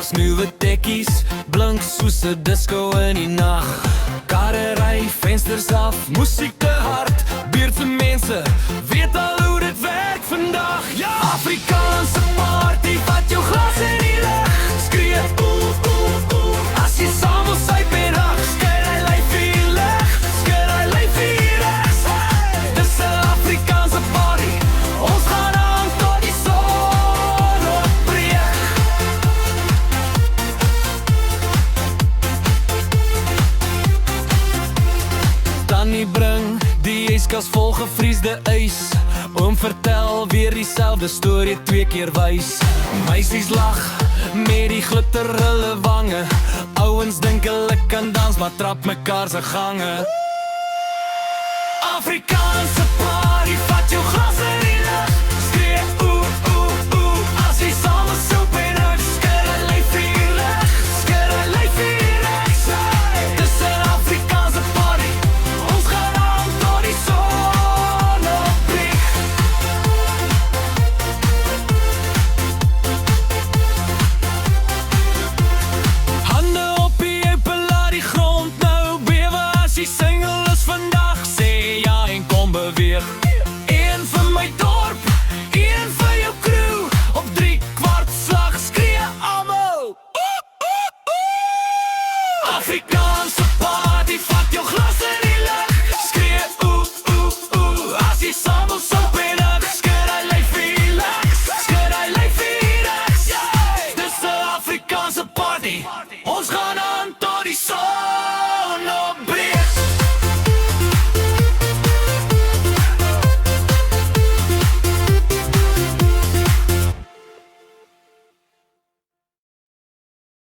Sondags nuwe tekkies, blink soos 'n disco in die nag. Karre ry, vensters af, musiek te hard. Buurtse mense weet al hoe dit werk vandag. Ja, Afrikaanse party, vat jou glas in die lug. Skree oef, oef, oef, as jy saam wil syp en rag. Skud hy lyfie leg, skud hy lyfie regs. Dis 'n Afrikaanse party, ons gaan aan tot die son opbreek. Tannie bring die yskas vol gevriesde ys. Oom vertel weer dieselfde storie 2 keer wys. Meisies lag met die glitter hulle wange. Ouens dink hulle kan dans, maar trap mekaar se gange. Afrikaanse